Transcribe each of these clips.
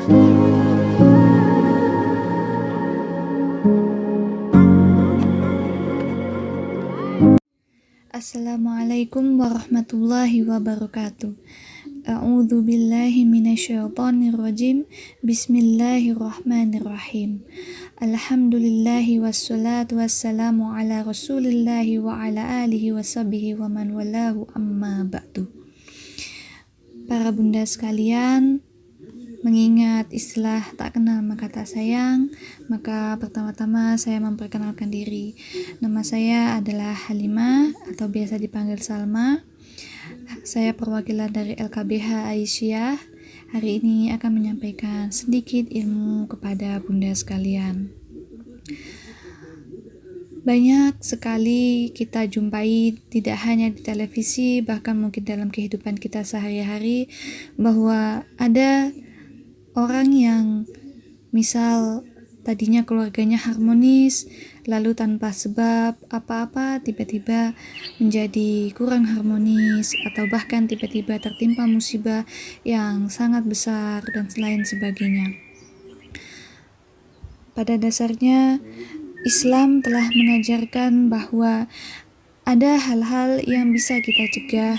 Assalamualaikum warahmatullahi wabarakatuh. A'udzu billahi minasyaitonir rajim. Bismillahirrahmanirrahim. Alhamdulillahi wassalatu wassalamu ala Rasulillahi wa ala alihi washabihi wa man walahu amma ba'du. Para bunda sekalian, mengingat istilah tak kenal maka tak sayang, maka pertama-tama saya memperkenalkan diri. Nama saya adalah Halimah atau biasa dipanggil Salma. Saya perwakilan dari LKBH Aisyah. Hari ini akan menyampaikan sedikit ilmu kepada bunda sekalian. Banyak sekali kita jumpai, tidak hanya di televisi, bahkan mungkin dalam kehidupan kita sehari-hari, bahwa ada orang yang misal tadinya keluarganya harmonis, lalu tanpa sebab apa-apa tiba-tiba menjadi kurang harmonis, atau bahkan tiba-tiba tertimpa musibah yang sangat besar dan lain sebagainya. Pada dasarnya Islam telah mengajarkan bahwa ada hal-hal yang bisa kita cegah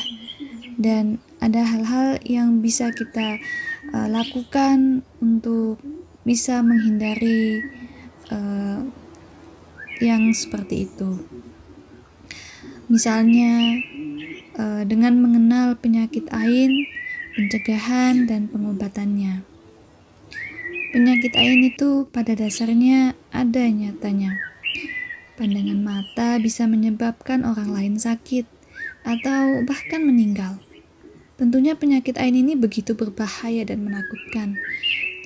dan ada hal-hal yang bisa kita lakukan untuk bisa menghindari yang seperti itu. Misalnya dengan mengenal penyakit ain, pencegahan dan pengobatannya. Penyakit ain itu pada dasarnya ada nyatanya. Pandangan mata bisa menyebabkan orang lain sakit atau bahkan meninggal. Tentunya penyakit ain ini begitu berbahaya dan menakutkan.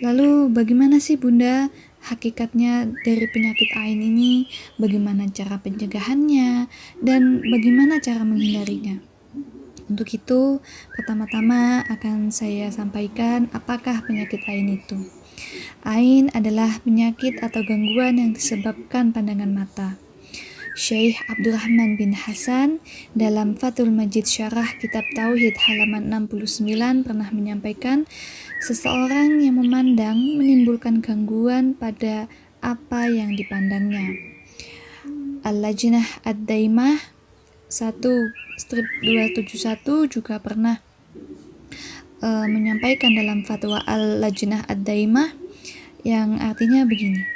Lalu bagaimana sih bunda hakikatnya dari penyakit ain ini? Bagaimana cara pencegahannya? Dan bagaimana cara menghindarinya? Untuk itu, pertama-tama akan saya sampaikan apakah penyakit ain itu. Ain adalah penyakit atau gangguan yang disebabkan pandangan mata. Syekh Abdurrahman bin Hasan dalam Fathul Majid Syarah Kitab Tauhid halaman 69 pernah menyampaikan, seseorang yang memandang menimbulkan gangguan pada apa yang dipandangnya. Al-Lajnah Ad-Daimah 1/271 juga pernah menyampaikan dalam fatwa Al-Lajnah Ad-Daimah yang artinya begini.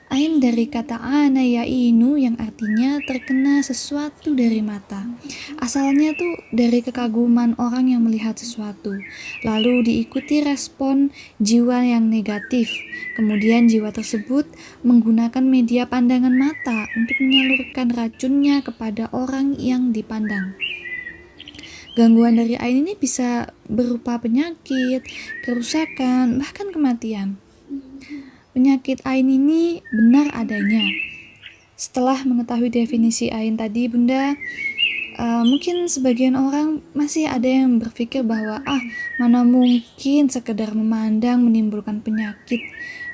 Ain dari kata ana ya'inu yang artinya terkena sesuatu dari mata. Asalnya tuh dari kekaguman orang yang melihat sesuatu. Lalu diikuti respon jiwa yang negatif. Kemudian jiwa tersebut menggunakan media pandangan mata untuk menyalurkan racunnya kepada orang yang dipandang. Gangguan dari ain ini bisa berupa penyakit, kerusakan, bahkan kematian. Penyakit ain ini benar adanya. Setelah mengetahui definisi ain tadi bunda, mungkin sebagian orang masih ada yang berpikir bahwa mana mungkin sekedar memandang menimbulkan penyakit,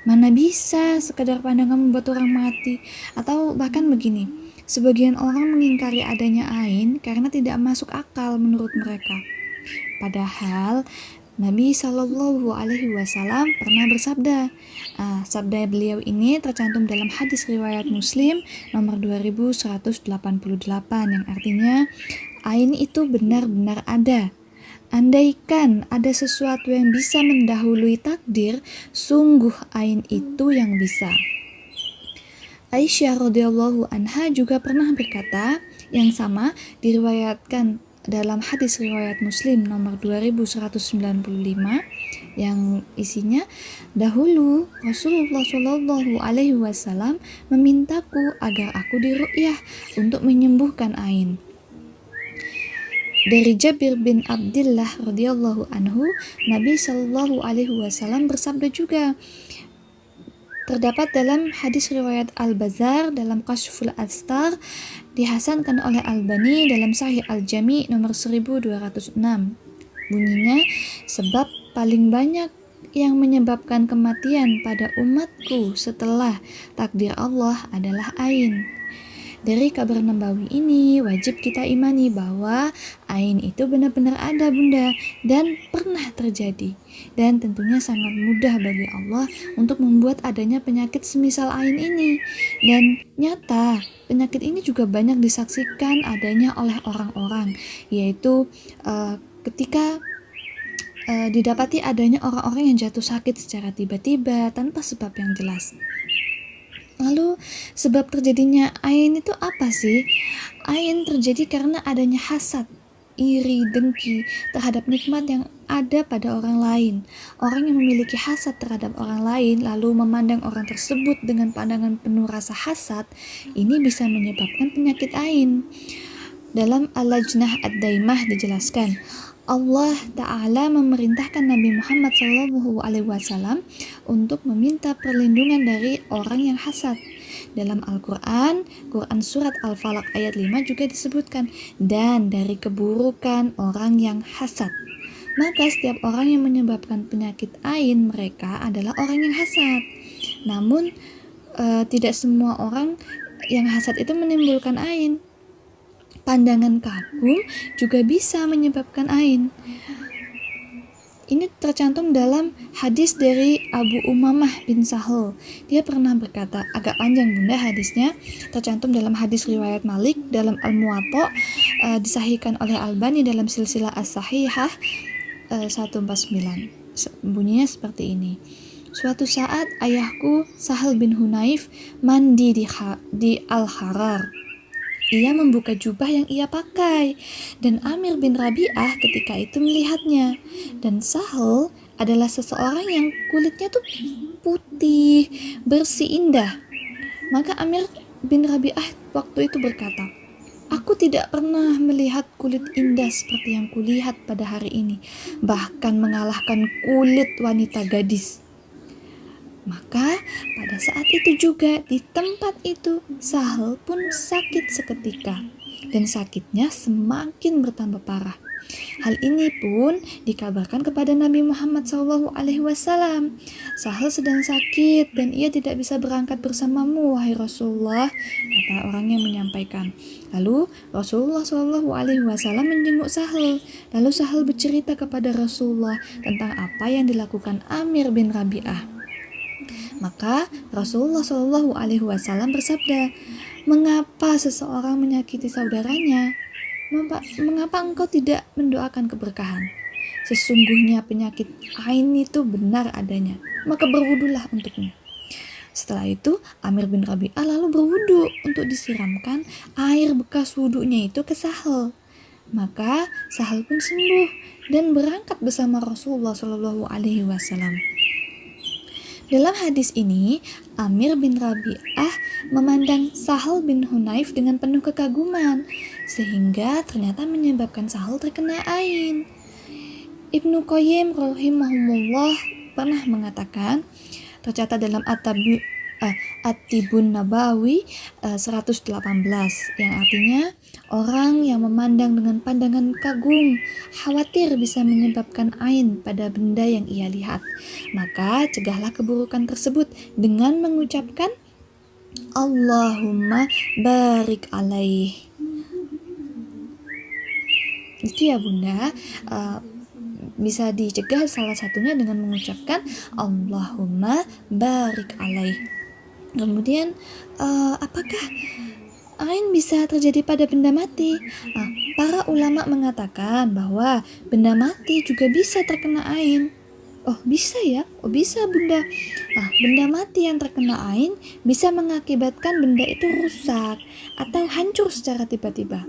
mana bisa sekedar pandangan membuat orang mati, atau bahkan begini, sebagian orang mengingkari adanya ain karena tidak masuk akal menurut mereka. Padahal Nabi Shallallahu Alaihi Wasallam pernah bersabda. Sabda beliau ini tercantum dalam hadis riwayat Muslim nomor 2188 yang artinya ain itu benar-benar ada. Andaikan ada sesuatu yang bisa mendahului takdir, sungguh ain itu yang bisa. Aisyah radhiyallahu anha juga pernah berkata yang sama diriwayatkan dalam hadis riwayat Muslim nomor 2195 yang isinya, dahulu Rasulullah Shallallahu Alaihi Wasallam memintaku agar aku diru'yah untuk menyembuhkan ain. Dari Jabir bin Abdullah radhiyallahu anhu, Nabi Shallallahu Alaihi Wasallam bersabda juga. Terdapat dalam hadis riwayat Al-Bazar dalam Kashful Astar, dihasankan oleh Albani dalam Sahih Al-Jami nomor 1206. Bunyinya, sebab paling banyak yang menyebabkan kematian pada umatku setelah takdir Allah adalah ain. Dari kabar Nabawi ini wajib kita imani bahwa ain itu benar-benar ada Bunda dan pernah terjadi. Dan tentunya sangat mudah bagi Allah untuk membuat adanya penyakit semisal ain ini. Dan nyata penyakit ini juga banyak disaksikan adanya oleh orang-orang, yaitu ketika didapati adanya orang-orang yang jatuh sakit secara tiba-tiba tanpa sebab yang jelas. Lalu sebab terjadinya ain itu apa sih? Ain terjadi karena adanya hasad, iri, dengki terhadap nikmat yang ada pada orang lain. Orang yang memiliki hasad terhadap orang lain lalu memandang orang tersebut dengan pandangan penuh rasa hasad, ini bisa menyebabkan penyakit ain. Dalam Al-Lajnah Ad-Daimah dijelaskan, Allah Ta'ala memerintahkan Nabi Muhammad SAW untuk meminta perlindungan dari orang yang hasad. Dalam Al-Quran, Quran Surat Al-Falaq ayat 5 juga disebutkan, dan dari keburukan orang yang hasad. Maka setiap orang yang menyebabkan penyakit ain mereka adalah orang yang hasad. Namun tidak semua orang yang hasad itu menimbulkan ain. Pandangan kagum juga bisa menyebabkan ain. Ini tercantum dalam hadis dari Abu Umamah bin Sahal. Dia pernah berkata, agak panjang Bunda hadisnya, tercantum dalam hadis riwayat Malik dalam Al-Muwatta, disahihkan oleh Albani dalam silsilah As-Sahihah 149. Bunyinya seperti ini. Suatu saat ayahku Sahal bin Hunayf mandi di Al-Harar. Ia membuka jubah yang ia pakai, dan Amir bin Rabi'ah ketika itu melihatnya. Dan Sahal adalah seseorang yang kulitnya tuh putih, bersih, indah. Maka Amir bin Rabi'ah waktu itu berkata, "Aku tidak pernah melihat kulit indah seperti yang kulihat pada hari ini, bahkan mengalahkan kulit wanita gadis." Maka pada saat itu juga di tempat itu Sahal pun sakit seketika, dan sakitnya semakin bertambah parah. Hal ini pun dikabarkan kepada Nabi Muhammad SAW. Sahal sedang sakit dan ia tidak bisa berangkat bersamamu, wahai Rasulullah, kata orang yang menyampaikan. Lalu Rasulullah SAW menjenguk Sahal. Lalu Sahal bercerita kepada Rasulullah tentang apa yang dilakukan Amir bin Rabi'ah. Maka Rasulullah SAW bersabda, "Mengapa seseorang menyakiti saudaranya? Mengapa engkau tidak mendoakan keberkahan? Sesungguhnya penyakit ain itu benar adanya, maka berwudulah untuknya." Setelah itu Amir bin Rabi'ah lalu berwudu untuk disiramkan air bekas wudunya itu ke Sahal. Maka Sahal pun sembuh dan berangkat bersama Rasulullah SAW. Dalam hadis ini, Amir bin Rabi'ah memandang Sahal bin Hunayf dengan penuh kekaguman, sehingga ternyata menyebabkan Sahal terkena ain. Ibnu Qayyim rahimahullah pernah mengatakan, tercatat dalam At-Tibun Nabawi 118, yang artinya orang yang memandang dengan pandangan kagum khawatir bisa menyebabkan ain pada benda yang ia lihat. Maka cegahlah keburukan tersebut dengan mengucapkan Allahumma barik alaih. Itu ya Bunda, bisa dicegah salah satunya dengan mengucapkan Allahumma barik alaih. Kemudian apakah ain bisa terjadi pada benda mati? Para ulama mengatakan bahwa benda mati juga bisa terkena ain. Oh bisa ya? Oh bisa Bunda. Benda mati yang terkena ain bisa mengakibatkan benda itu rusak atau hancur secara tiba-tiba.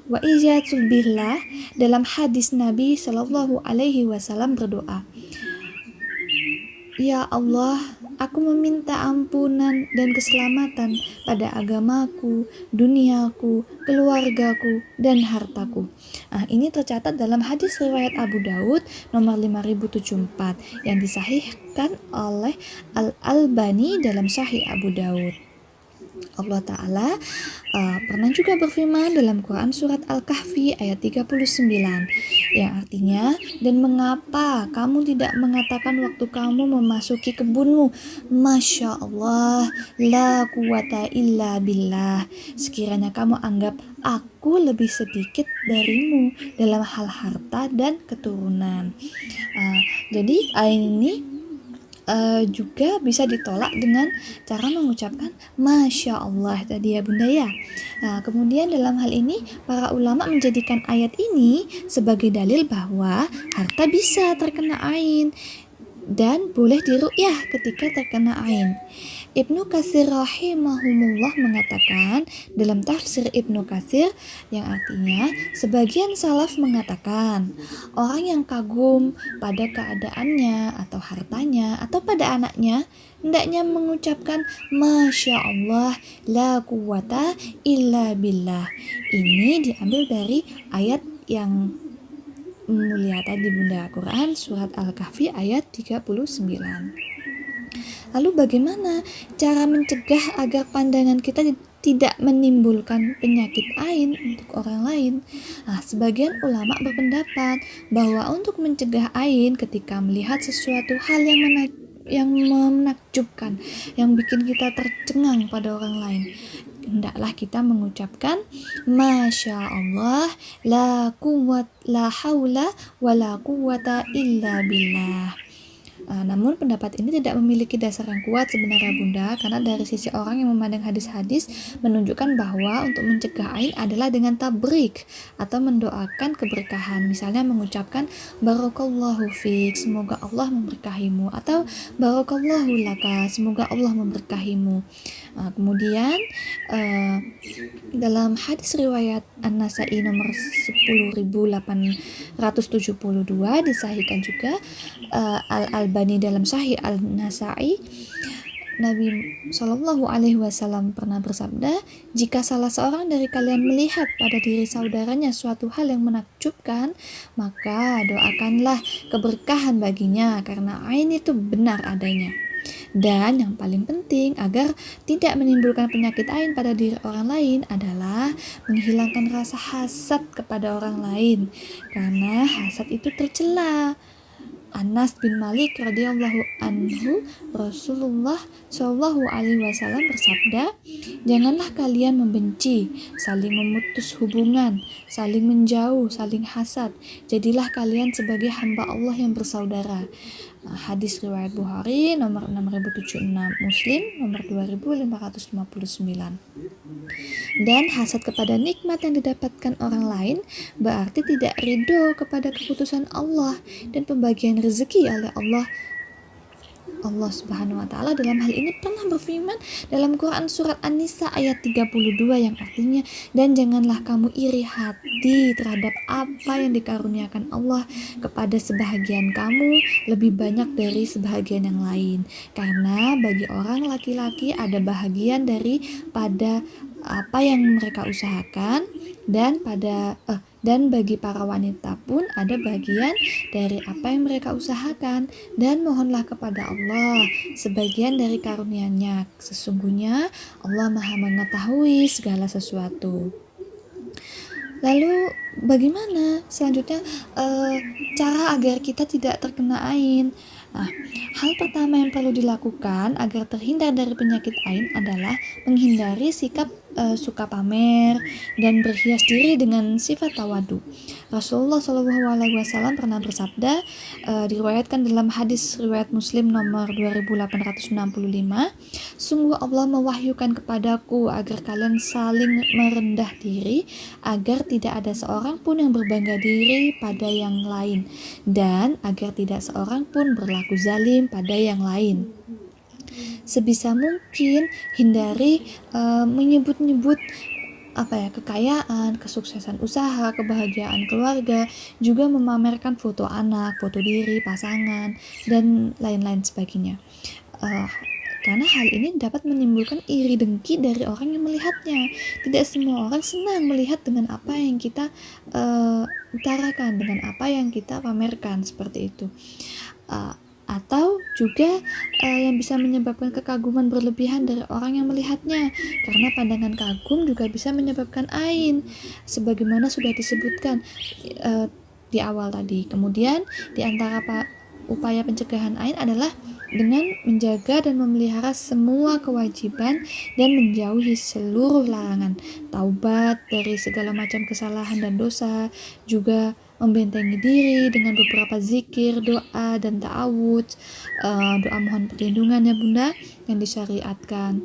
Wa ijatul billah, dalam hadis Nabi SAW berdoa, "Ya Allah, aku meminta ampunan dan keselamatan pada agamaku, duniaku, keluargaku, dan hartaku." Ini tercatat dalam hadis riwayat Abu Daud nomor 5074 yang disahihkan oleh Al-Albani dalam Sahih Abu Daud. Allah Ta'ala pernah juga berfirman dalam Quran surat Al-Kahfi ayat 39 yang artinya, dan mengapa kamu tidak mengatakan waktu kamu memasuki kebunmu, Masya Allah, la quwata illa billah, sekiranya kamu anggap aku lebih sedikit darimu dalam hal harta dan keturunan. Jadi ayat ini juga bisa ditolak dengan cara mengucapkan Masya Allah tadi ya Bunda ya. Nah, kemudian dalam hal ini para ulama menjadikan ayat ini sebagai dalil bahwa harta bisa terkena ain dan boleh diru'yah ketika terkena ain. Ibnu Katsir rahimahumullah mengatakan dalam tafsir Ibnu Katsir yang artinya sebagian salaf mengatakan orang yang kagum pada keadaannya atau hartanya atau pada anaknya hendaknya mengucapkan Masya Allah la quwata illa billah. Ini diambil dari ayat yang mulia tadi Bunda, Quran surat Al-Kahfi ayat 39. Lalu bagaimana cara mencegah agar pandangan kita tidak menimbulkan penyakit ain untuk orang lain? Nah, sebagian ulama berpendapat bahwa untuk mencegah ain ketika melihat sesuatu hal yang menakjubkan, yang bikin kita tercengang pada orang lain, hendaklah kita mengucapkan Masya Allah la haula wa la quwata illa billah. Namun pendapat ini tidak memiliki dasar yang kuat sebenarnya Bunda, karena dari sisi orang yang memandang hadis-hadis menunjukkan bahwa untuk mencegah ain adalah dengan tabrik atau mendoakan keberkahan, misalnya mengucapkan Barakallahu fiik, semoga Allah memberkahimu, atau Barakallahu laka, semoga Allah memberkahimu. Kemudian dalam hadis riwayat An-Nasa'i nomor 10.872 disahihkan juga Al-Albani dalam Sahih Al-Nasa'i, Nabi Shallallahu Alaihi Wasallam pernah bersabda, jika salah seorang dari kalian melihat pada diri saudaranya suatu hal yang menakjubkan, maka doakanlah keberkahan baginya karena ain itu benar adanya. Dan yang paling penting agar tidak menimbulkan penyakit ain pada diri orang lain adalah menghilangkan rasa hasad kepada orang lain, karena hasad itu tercela. Anas bin Malik radhiyallahu anhu, Rasulullah Shallallahu alaihi wasallam bersabda, janganlah kalian membenci, saling memutus hubungan, saling menjauh, saling hasad. Jadilah kalian sebagai hamba Allah yang bersaudara. Hadis riwayat Bukhari nomor 6076, Muslim nomor 2559. Dan hasad kepada nikmat yang didapatkan orang lain berarti tidak ridho kepada keputusan Allah dan pembagian rezeki oleh Allah Subhanahu wa Ta'ala dalam hal ini pernah berfirman dalam Quran surat An-Nisa ayat 32 yang artinya, dan janganlah kamu iri hati terhadap apa yang dikaruniakan Allah kepada sebahagian kamu lebih banyak dari sebahagian yang lain, karena bagi orang laki-laki ada bahagian daripada apa yang mereka usahakan, dan bagi para wanita pun ada bagian dari apa yang mereka usahakan, dan mohonlah kepada Allah sebagian dari karunia-Nya, sesungguhnya Allah Maha mengetahui segala sesuatu. Lalu bagaimana selanjutnya cara agar kita tidak terkena ain? Nah, hal pertama yang perlu dilakukan agar terhindar dari penyakit ain adalah menghindari sikap suka pamer dan berhias diri dengan sifat tawadu. Rasulullah Shallallahu Alaihi Wasallam pernah bersabda, diriwayatkan dalam hadis riwayat Muslim nomor 2865, sungguh Allah mewahyukan kepadaku agar kalian saling merendah diri, agar tidak ada seorang pun yang berbangga diri pada yang lain, dan agar tidak seorang pun berlaku zalim pada yang lain. Sebisa mungkin hindari menyebut-nyebut kekayaan, kesuksesan usaha, kebahagiaan keluarga, juga memamerkan foto anak, foto diri, pasangan, dan lain-lain sebagainya. Karena hal ini dapat menimbulkan iri dengki dari orang yang melihatnya. Tidak semua orang senang melihat dengan apa yang kita utarakan, dengan apa yang kita pamerkan, seperti itu. atau juga yang bisa menyebabkan kekaguman berlebihan dari orang yang melihatnya, karena pandangan kagum juga bisa menyebabkan ain sebagaimana sudah disebutkan di awal tadi. Kemudian di antara upaya pencegahan ain adalah dengan menjaga dan memelihara semua kewajiban dan menjauhi seluruh larangan, taubat dari segala macam kesalahan dan dosa, juga membentengi diri dengan beberapa zikir, doa, dan ta'awudz, doa mohon perlindungan ya Bunda, yang disyariatkan.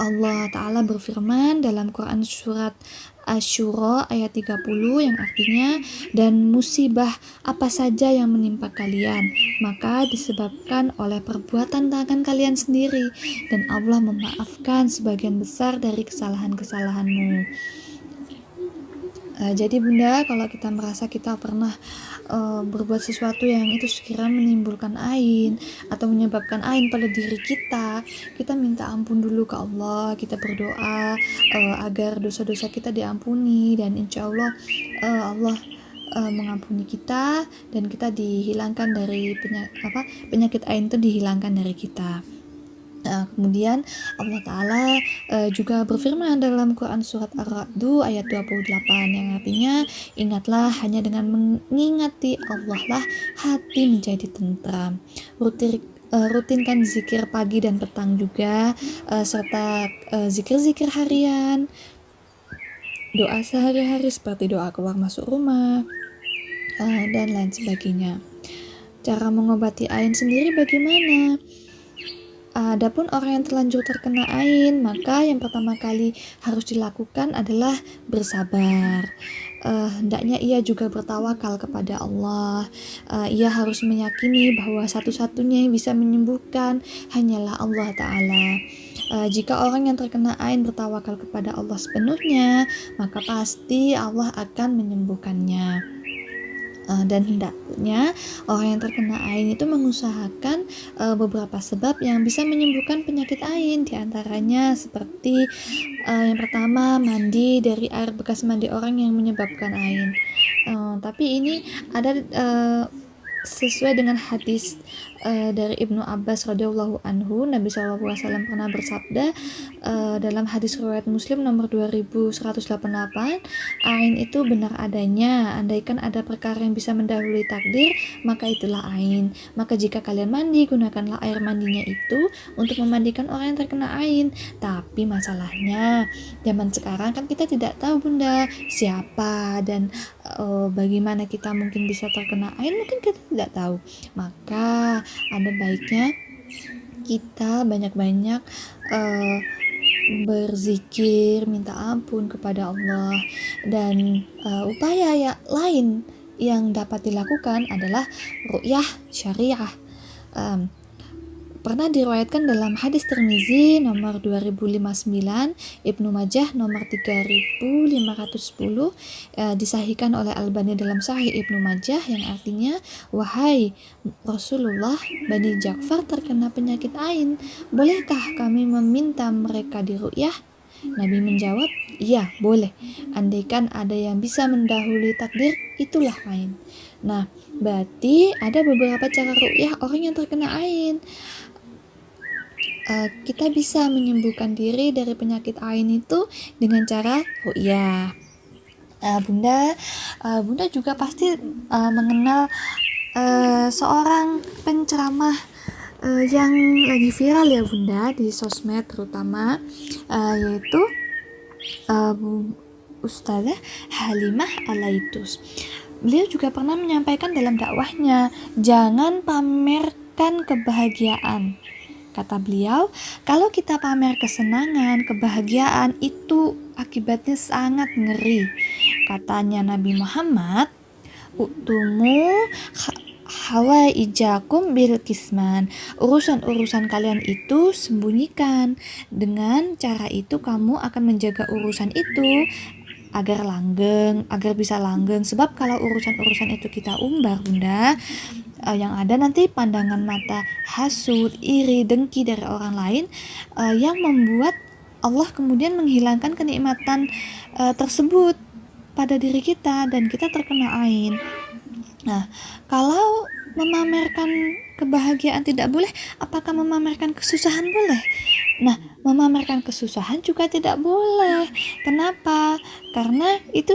Allah Ta'ala berfirman dalam Quran surat Asy-Syura ayat 30 yang artinya, dan musibah apa saja yang menimpa kalian maka disebabkan oleh perbuatan tangan kalian sendiri, dan Allah memaafkan sebagian besar dari kesalahan-kesalahanmu. Jadi Bunda, kalau kita merasa kita pernah berbuat sesuatu yang itu sekiranya menimbulkan ain atau menyebabkan ain pada diri kita minta ampun dulu ke Allah, kita berdoa agar dosa-dosa kita diampuni, dan insya Allah Allah mengampuni kita dan kita dihilangkan dari penyakit ain itu dihilangkan dari kita. Kemudian Allah Ta'ala juga berfirman dalam Quran surat Ar-Ra'd ayat 28 yang artinya, ingatlah hanya dengan mengingati Allah lah hati menjadi tentram. Rutinkan zikir pagi dan petang juga, serta zikir-zikir harian, doa sehari-hari seperti doa keluar masuk rumah, dan lain sebagainya. Cara mengobati ain sendiri bagaimana? Adapun orang yang terlanjur terkena ain, maka yang pertama kali harus dilakukan adalah bersabar. Hendaknya ia juga bertawakal kepada Allah. Ia harus meyakini bahwa satu-satunya yang bisa menyembuhkan hanyalah Allah Ta'ala. Jika orang yang terkena ain bertawakal kepada Allah sepenuhnya, maka pasti Allah akan menyembuhkannya. Dan hendaknya orang yang terkena ain itu mengusahakan beberapa sebab yang bisa menyembuhkan penyakit ain, diantaranya seperti yang pertama, mandi dari air bekas mandi orang yang menyebabkan ain. Tapi ini ada sesuai dengan hadis dari Ibnu Abbas radhiyallahu anhu, Nabi SAW pernah bersabda dalam hadis riwayat Muslim nomor 2188, ain itu benar adanya, andaikan ada perkara yang bisa mendahului takdir, maka itulah ain. Maka jika kalian mandi, gunakanlah air mandinya itu untuk memandikan orang yang terkena ain. Tapi masalahnya zaman sekarang kan kita tidak tahu Bunda siapa dan bagaimana kita mungkin bisa terkena ain, mungkin kita tidak tahu. Maka ada baiknya kita banyak-banyak berzikir, minta ampun kepada Allah. Dan upaya lain yang dapat dilakukan adalah ru'yah syariah. Pernah diriwayatkan dalam hadis Tirmizi nomor 2059, Ibnu Majah nomor 3510, disahihkan oleh Albani dalam Sahih Ibnu Majah yang artinya, wahai Rasulullah, Bani Ja'far terkena penyakit ain, bolehkah kami meminta mereka diru'yah? Nabi menjawab, iya boleh, andaikan ada yang bisa mendahului takdir, itulah ain. Nah, berarti ada beberapa cara ru'yah orang yang terkena ain. Kita bisa menyembuhkan diri dari penyakit ain itu dengan cara ru'yah. Bunda juga pasti mengenal seorang penceramah yang lagi viral ya Bunda di sosmed terutama, yaitu Ustazah Halimah Al-Aitus. Beliau juga pernah menyampaikan dalam dakwahnya, jangan pamerkan kebahagiaan. Kata beliau, kalau kita pamer kesenangan, kebahagiaan, itu akibatnya sangat ngeri. Katanya Nabi Muhammad, utumu hawaijakum bil kisman, urusan-urusan kalian itu sembunyikan. Dengan cara itu kamu akan menjaga urusan itu agar bisa langgeng. Sebab kalau urusan-urusan itu kita umbar Bunda, yang ada nanti pandangan mata hasud, iri, dengki dari orang lain yang membuat Allah kemudian menghilangkan kenikmatan tersebut pada diri kita dan kita terkena ain. Nah, kalau memamerkan kebahagiaan tidak boleh? Apakah memamerkan kesusahan boleh? Nah, memamerkan kesusahan juga tidak boleh. Kenapa? Karena itu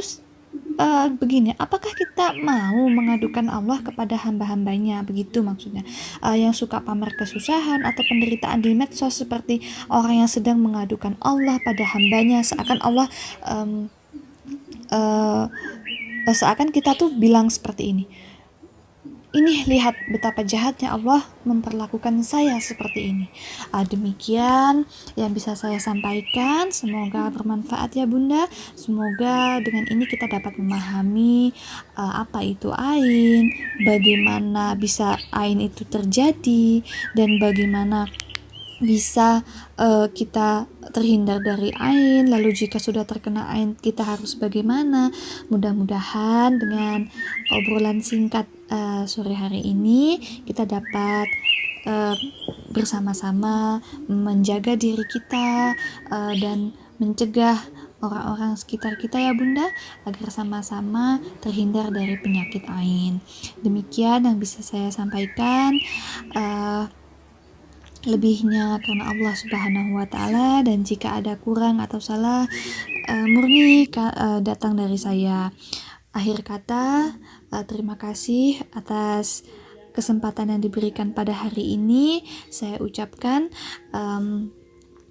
begini, apakah kita mau mengadukan Allah kepada hamba-hambanya? Begitu maksudnya. Yang suka pamer kesusahan atau penderitaan di medsos, seperti orang yang sedang mengadukan Allah pada hambanya, seakan Allah seakan kita tuh bilang seperti ini, lihat betapa jahatnya Allah memperlakukan saya seperti ini. Demikian yang bisa saya sampaikan. Semoga bermanfaat ya Bunda. Semoga dengan ini kita dapat memahami apa itu ain, bagaimana bisa ain itu terjadi, dan bagaimana bisa kita terhindar dari ain. Lalu jika sudah terkena ain, kita harus bagaimana? Mudah-mudahan dengan obrolan singkat sore hari ini kita dapat bersama-sama menjaga diri kita dan mencegah orang-orang sekitar kita ya Bunda, agar sama-sama terhindar dari penyakit ain. Demikian yang bisa saya sampaikan. Lebihnya karena Allah Subhanahu wa Ta'ala, dan jika ada kurang atau salah murni datang dari saya. Akhir kata, terima kasih atas kesempatan yang diberikan pada hari ini. Saya ucapkan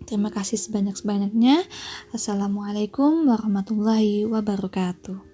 terima kasih sebanyak-banyaknya. Assalamualaikum warahmatullahi wabarakatuh.